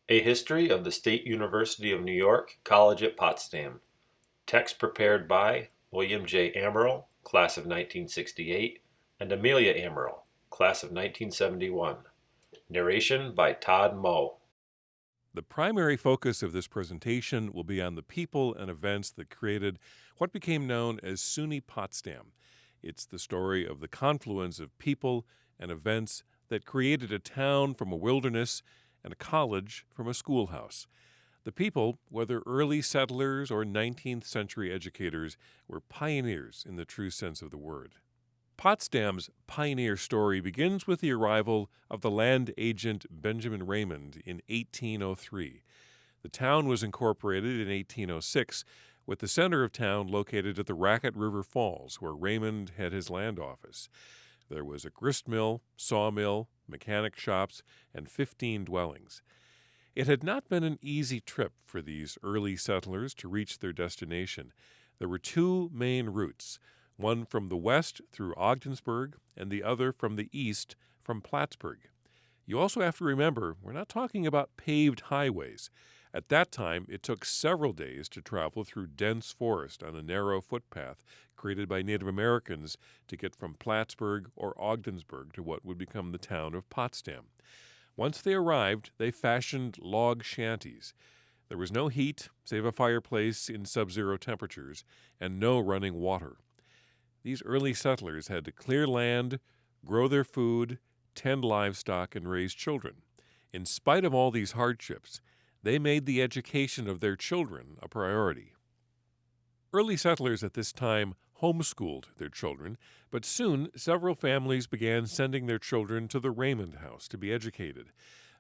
A History of the State University of New York, College at Potsdam. Text prepared by William J. Amaral, Class of 1968, and Amelia Amaral, Class of 1971. Narration by Todd Moe. The primary focus of this presentation will be on the people and events that created what became known as SUNY Potsdam. It's the story of the confluence of people and events that created a town from a wilderness and a college from a schoolhouse. The people, whether early settlers or 19th century educators, were pioneers in the true sense of the word. Potsdam's pioneer story begins with the arrival of the land agent Benjamin Raymond in 1803. The town was incorporated in 1806, with the center of town located at the Racket River Falls, where Raymond had his land office. There was a grist mill, sawmill, mechanic shops, and 15 dwellings. It had not been an easy trip for these early settlers to reach their destination. There were two main routes, one from the west through Ogdensburg and the other from the east from Plattsburgh. You also have to remember, we're not talking about paved highways. At that time, it took several days to travel through dense forest on a narrow footpath created by Native Americans to get from Plattsburgh or Ogdensburg to what would become the town of Potsdam. Once they arrived, they fashioned log shanties. There was no heat, save a fireplace in sub-zero temperatures, and no running water. These early settlers had to clear land, grow their food, tend livestock, and raise children. In spite of all these hardships, they made the education of their children a priority. Early settlers at this time homeschooled their children, but soon several families began sending their children to the Raymond House to be educated.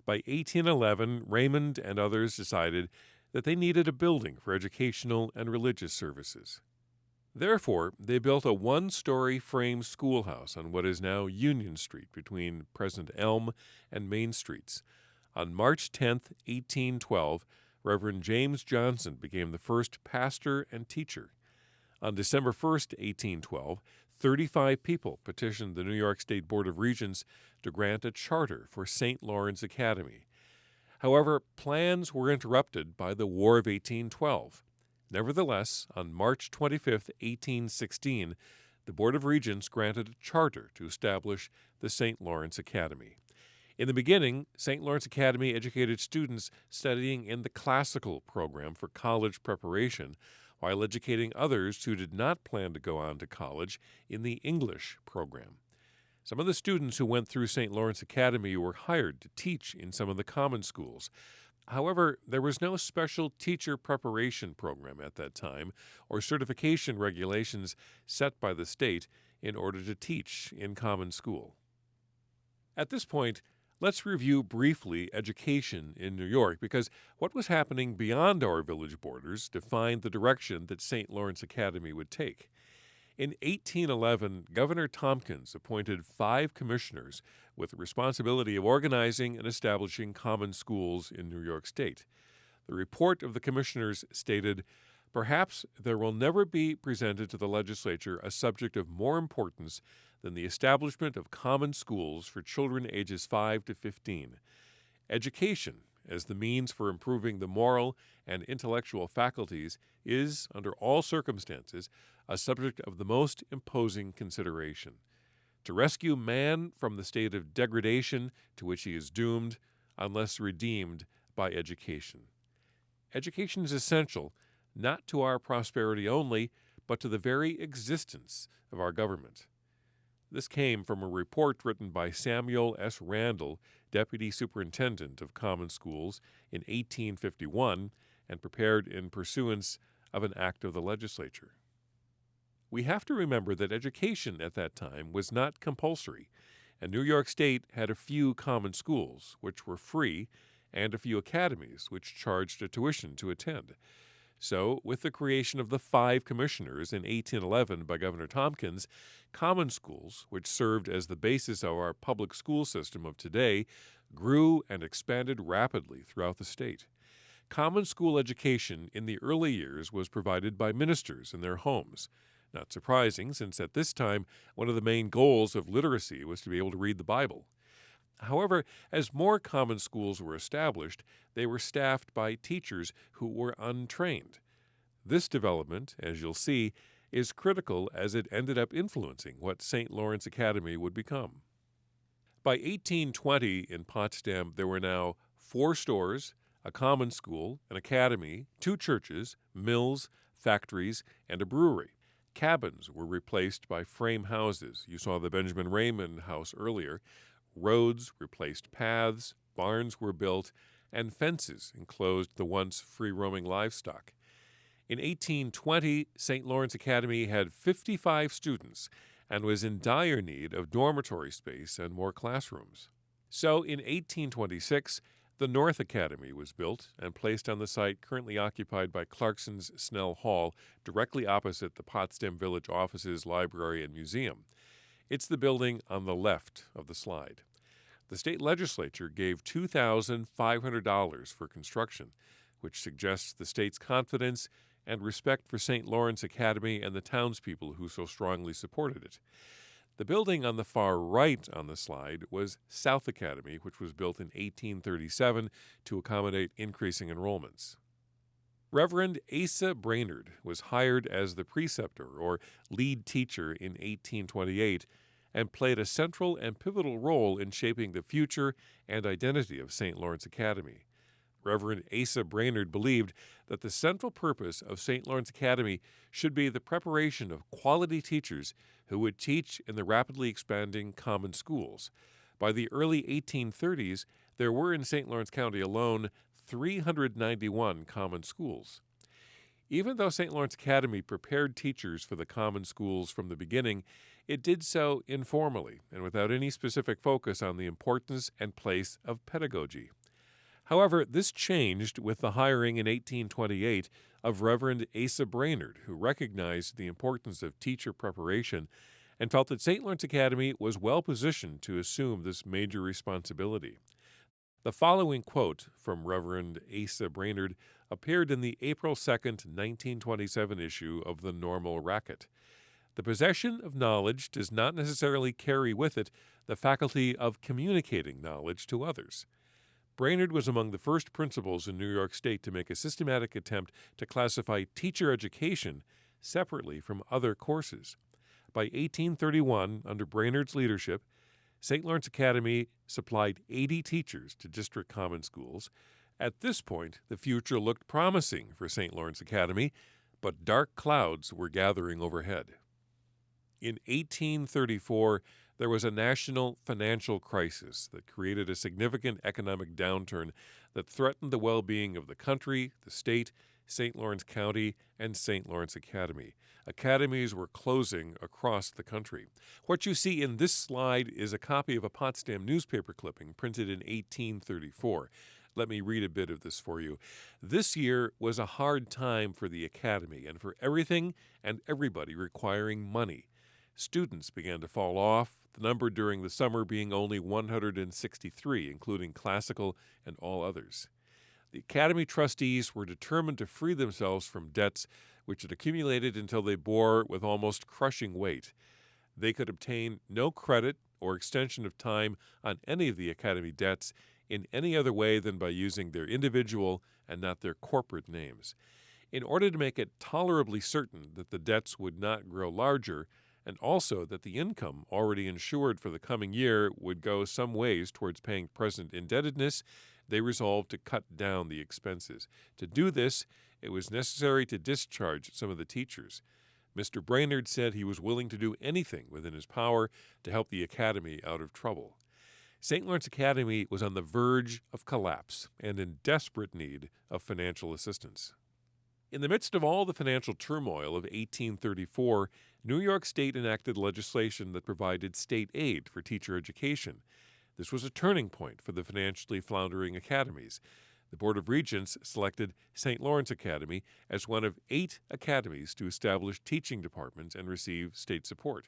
By 1811, Raymond and others decided that they needed a building for educational and religious services. Therefore, they built a one-story frame schoolhouse on what is now Union Street between present Elm and Main Streets. On March 10, 1812, Reverend James Johnson became the first pastor and teacher. On December 1, 1812, 35 people petitioned the New York State Board of Regents to grant a charter for St. Lawrence Academy. However, plans were interrupted by the War of 1812. Nevertheless, on March 25, 1816, the Board of Regents granted a charter to establish the St. Lawrence Academy. In the beginning, St. Lawrence Academy educated students studying in the classical program for college preparation, while educating others who did not plan to go on to college in the English program. Some of the students who went through St. Lawrence Academy were hired to teach in some of the common schools. However, there was no special teacher preparation program at that time or certification regulations set by the state in order to teach in common school. At this point, let's review briefly education in New York, because what was happening beyond our village borders defined the direction that St. Lawrence Academy would take. In 1811, Governor Tompkins appointed 5 commissioners with the responsibility of organizing and establishing common schools in New York State. The report of the commissioners stated, "Perhaps there will never be presented to the legislature a subject of more importance than the establishment of common schools for children ages 5 to 15. Education, as the means for improving the moral and intellectual faculties, is, under all circumstances, a subject of the most imposing consideration. To rescue man from the state of degradation to which he is doomed, unless redeemed by education. Education is essential, not to our prosperity only, but to the very existence of our government." This came from a report written by Samuel S. Randall, Deputy Superintendent of Common Schools, in 1851, and prepared in pursuance of an act of the legislature. We have to remember that education at that time was not compulsory, and New York State had a few common schools, which were free, and a few academies, which charged a tuition to attend. So, with the creation of the 5 commissioners in 1811 by Governor Tompkins, common schools, which served as the basis of our public school system of today, grew and expanded rapidly throughout the state. Common school education in the early years was provided by ministers in their homes. Not surprising, since at this time one of the main goals of literacy was to be able to read the Bible. However, as more common schools were established, they were staffed by teachers who were untrained. This development, as you'll see, is critical as it ended up influencing what St. Lawrence Academy would become. By 1820 in Potsdam, there were now 4 stores, a common school, an academy, 2 churches, mills, factories, and a brewery. Cabins were replaced by frame houses. You saw the Benjamin Raymond house earlier. Roads replaced paths, barns were built, and fences enclosed the once free-roaming livestock. In 1820, St. Lawrence Academy had 55 students and was in dire need of dormitory space and more classrooms. So in 1826, the North Academy was built and placed on the site currently occupied by Clarkson's Snell Hall, directly opposite the Potsdam Village offices, library, and museum. It's the building on the left of the slide. The state legislature gave $2,500 for construction, which suggests the state's confidence and respect for St. Lawrence Academy and the townspeople who so strongly supported it. The building on the far right on the slide was South Academy, which was built in 1837 to accommodate increasing enrollments. Reverend Asa Brainerd was hired as the preceptor or lead teacher in 1828 and played a central and pivotal role in shaping the future and identity of St. Lawrence Academy. Reverend Asa Brainerd believed that the central purpose of St. Lawrence Academy should be the preparation of quality teachers who would teach in the rapidly expanding common schools. By the early 1830s, there were in St. Lawrence County alone 391 common schools. Even though St. Lawrence Academy prepared teachers for the common schools from the beginning, it did so informally and without any specific focus on the importance and place of pedagogy. However, this changed with the hiring in 1828 of Reverend Asa Brainerd, who recognized the importance of teacher preparation and felt that St. Lawrence Academy was well positioned to assume this major responsibility. The following quote from Reverend Asa Brainerd appeared in the April 2, 1927 issue of the Normal Racket. The possession of knowledge does not necessarily carry with it the faculty of communicating knowledge to others. Brainerd was among the first principals in New York State to make a systematic attempt to classify teacher education separately from other courses. By 1831, under Brainerd's leadership, St. Lawrence Academy supplied 80 teachers to district common schools. At this point, the future looked promising for St. Lawrence Academy, but dark clouds were gathering overhead. In 1834, there was a national financial crisis that created a significant economic downturn that threatened the well-being of the country, the state, St. Lawrence County, and St. Lawrence Academy. Academies were closing across the country. What you see in this slide is a copy of a Potsdam newspaper clipping printed in 1834. Let me read a bit of this for you. This year was a hard time for the Academy and for everything and everybody requiring money. Students began to fall off, the number during the summer being only 163, including classical and all others. The Academy trustees were determined to free themselves from debts which had accumulated until they bore with almost crushing weight. They could obtain no credit or extension of time on any of the Academy debts in any other way than by using their individual and not their corporate names. In order to make it tolerably certain that the debts would not grow larger, and also that the income already insured for the coming year would go some ways towards paying present indebtedness, they resolved to cut down the expenses. To do this, it was necessary to discharge some of the teachers. Mr. Brainerd said he was willing to do anything within his power to help the Academy out of trouble. St. Lawrence Academy was on the verge of collapse and in desperate need of financial assistance. In the midst of all the financial turmoil of 1834, New York State enacted legislation that provided state aid for teacher education. This was a turning point for the financially floundering academies. The Board of Regents selected St. Lawrence Academy as one of 8 academies to establish teaching departments and receive state support.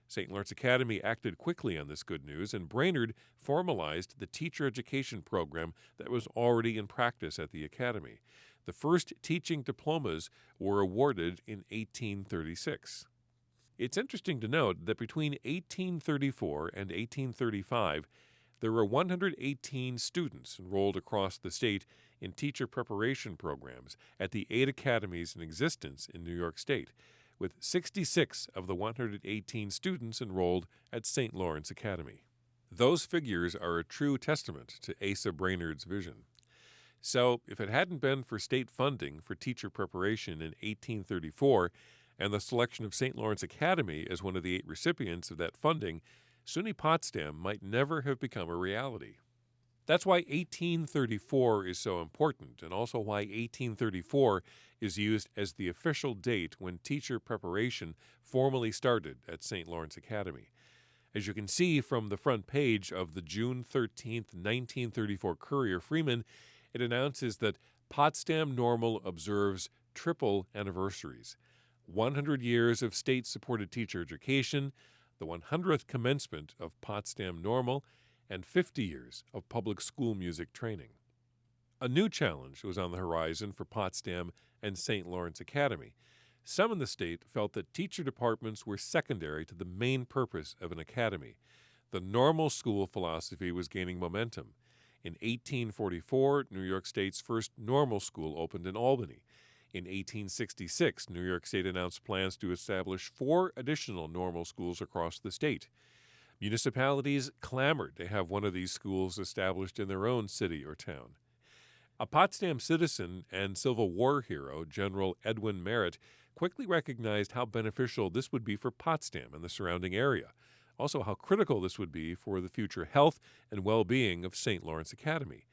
St. Lawrence Academy acted quickly on this good news, and Brainerd formalized the teacher education program that was already in practice at the academy. The first teaching diplomas were awarded in 1836. It's interesting to note that between 1834 and 1835, There were 118 students enrolled across the state in teacher preparation programs at the 8 academies in existence in New York State, with 66 of the 118 students enrolled at St. Lawrence Academy. Those figures are a true testament to Asa Brainerd's vision. So, if it hadn't been for state funding for teacher preparation in 1834 and the selection of St. Lawrence Academy as one of the 8 recipients of that funding, SUNY Potsdam might never have become a reality. That's why 1834 is so important, and also why 1834 is used as the official date when teacher preparation formally started at St. Lawrence Academy. As you can see from the front page of the June 13, 1934 Courier-Freeman, it announces that Potsdam Normal observes triple anniversaries: 100 years of state-supported teacher education, the 100th commencement of Potsdam Normal, and 50 years of public school music training. A new challenge was on the horizon for Potsdam and St. Lawrence Academy. Some in the state felt that teacher departments were secondary to the main purpose of an academy. The normal school philosophy was gaining momentum. In 1844, New York State's first normal school opened in Albany. In 1866, New York State announced plans to establish 4 additional normal schools across the state. Municipalities clamored to have one of these schools established in their own city or town. A Potsdam citizen and Civil War hero, General Edwin Merritt, quickly recognized how beneficial this would be for Potsdam and the surrounding area, also how critical this would be for the future health and well-being of St. Lawrence Academy.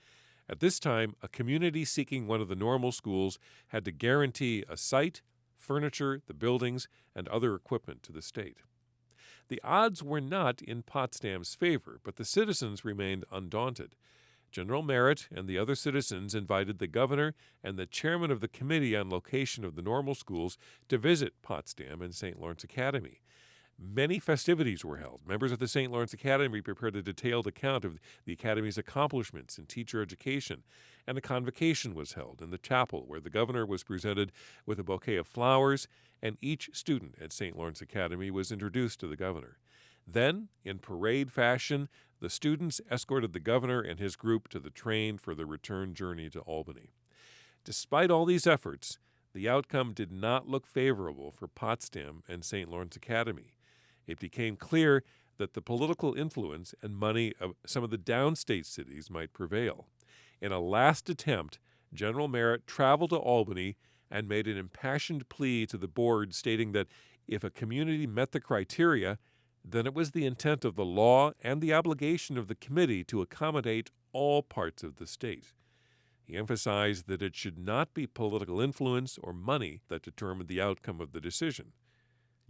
At this time, a community seeking one of the normal schools had to guarantee a site, furniture, the buildings, and other equipment to the state. The odds were not in Potsdam's favor, but the citizens remained undaunted. General Merritt and the other citizens invited the governor and the chairman of the committee on location of the normal schools to visit Potsdam and St. Lawrence Academy. Many festivities were held. Members of the St. Lawrence Academy prepared a detailed account of the Academy's accomplishments in teacher education, and a convocation was held in the chapel where the governor was presented with a bouquet of flowers, and each student at St. Lawrence Academy was introduced to the governor. Then, in parade fashion, the students escorted the governor and his group to the train for the return journey to Albany. Despite all these efforts, the outcome did not look favorable for Potsdam and St. Lawrence Academy. It became clear that the political influence and money of some of the downstate cities might prevail. In a last attempt, General Merritt traveled to Albany and made an impassioned plea to the board stating that if a community met the criteria, then it was the intent of the law and the obligation of the committee to accommodate all parts of the state. He emphasized that it should not be political influence or money that determined the outcome of the decision.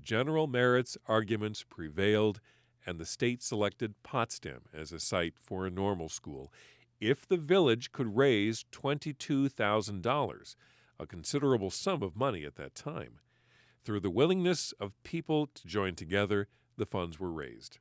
General Merritt's arguments prevailed, and the state selected Potsdam as a site for a normal school if the village could raise $22,000, a considerable sum of money at that time. Through the willingness of people to join together, the funds were raised.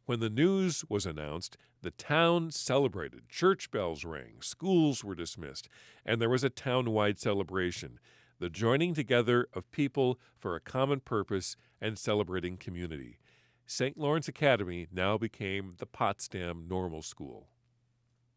When the news was announced, the town celebrated. Church bells rang, schools were dismissed, and there was a town-wide celebration, the joining together of people for a common purpose and celebrating community. St. Lawrence Academy now became the Potsdam Normal School.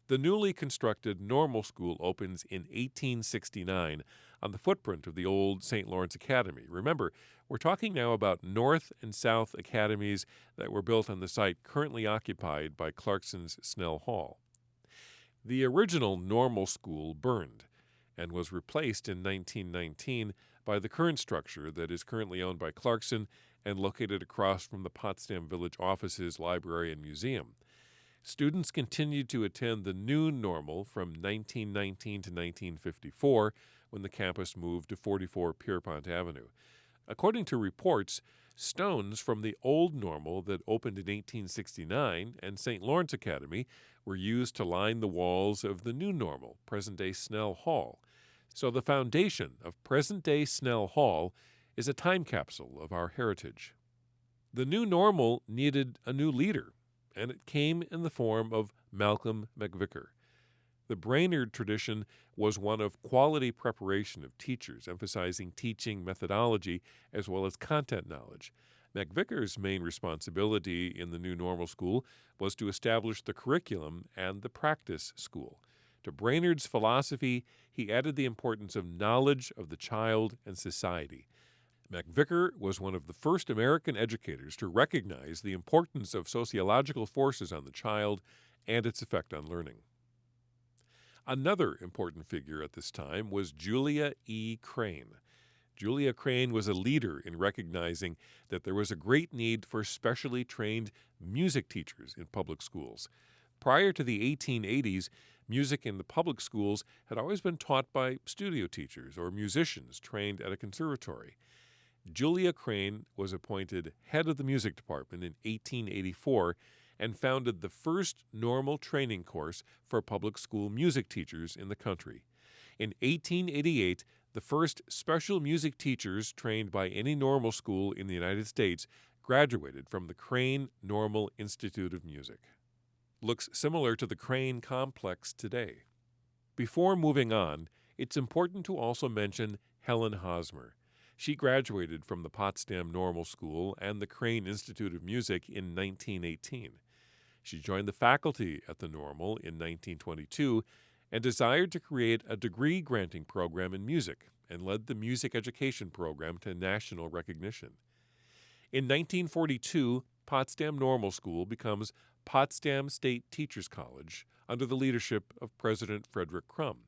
The newly constructed Normal School opens in 1869 on the footprint of the old St. Lawrence Academy. Remember, we're talking now about North and South Academies that were built on the site currently occupied by Clarkson's Snell Hall. The original Normal School burned and was replaced in 1919 by the current structure that is currently owned by Clarkson and located across from the Potsdam Village offices, library, and museum. Students continued to attend the new normal from 1919 to 1954, when the campus moved to 44 Pierpont Avenue. According to reports, stones from the old normal that opened in 1869 and St. Lawrence Academy were used to line the walls of the new normal, present-day Snell Hall. So the foundation of present-day Snell Hall is a time capsule of our heritage. The new normal needed a new leader, and it came in the form of Malcolm McVicker. The Brainerd tradition was one of quality preparation of teachers, emphasizing teaching methodology as well as content knowledge. McVicker's main responsibility in the new normal school was to establish the curriculum and the practice school. To Brainerd's philosophy, he added the importance of knowledge of the child and society. McVicker was one of the first American educators to recognize the importance of sociological forces on the child and its effect on learning. Another important figure at this time was Julia E. Crane. Julia Crane was a leader in recognizing that there was a great need for specially trained music teachers in public schools. Prior to the 1880s, music in the public schools had always been taught by studio teachers or musicians trained at a conservatory. Julia Crane was appointed head of the music department in 1884 and founded the first normal training course for public school music teachers in the country. In 1888, the first special music teachers trained by any normal school in the United States graduated from the Crane Normal Institute of Music. Looks similar to the Crane complex today. Before moving on, it's important to also mention Helen Holmer. She graduated from the Potsdam Normal School and the Crane Institute of Music in 1918. She joined the faculty at the Normal in 1922 and desired to create a degree-granting program in music and led the music education program to national recognition. In 1942, Potsdam Normal School becomes Potsdam State Teachers College under the leadership of President Frederick Crum.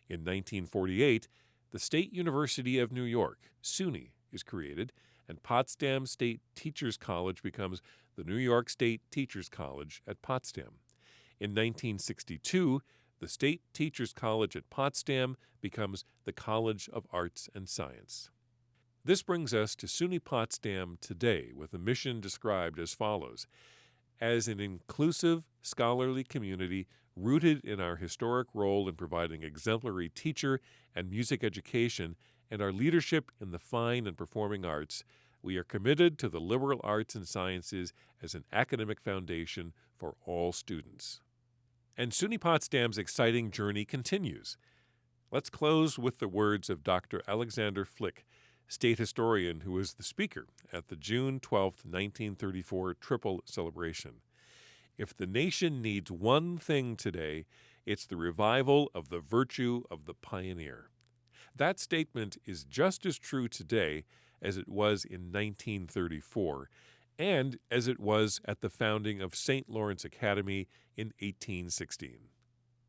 In 1948, the State University of New York, SUNY, is created, and Potsdam State Teachers College becomes the New York State Teachers College at Potsdam. In 1962, the State Teachers College at Potsdam becomes the College of Arts and Science. This brings us to SUNY Potsdam today with a mission described as follows: as an inclusive, scholarly community rooted in our historic role in providing exemplary teacher and music education and our leadership in the fine and performing arts, we are committed to the liberal arts and sciences as an academic foundation for all students. And SUNY Potsdam's exciting journey continues. Let's close with the words of Dr. Alexander Flick, state historian who was the speaker at the June 12, 1934 Triple Celebration. If the nation needs one thing today, it's the revival of the virtue of the pioneer. That statement is just as true today as it was in 1934 and as it was at the founding of St. Lawrence Academy in 1816.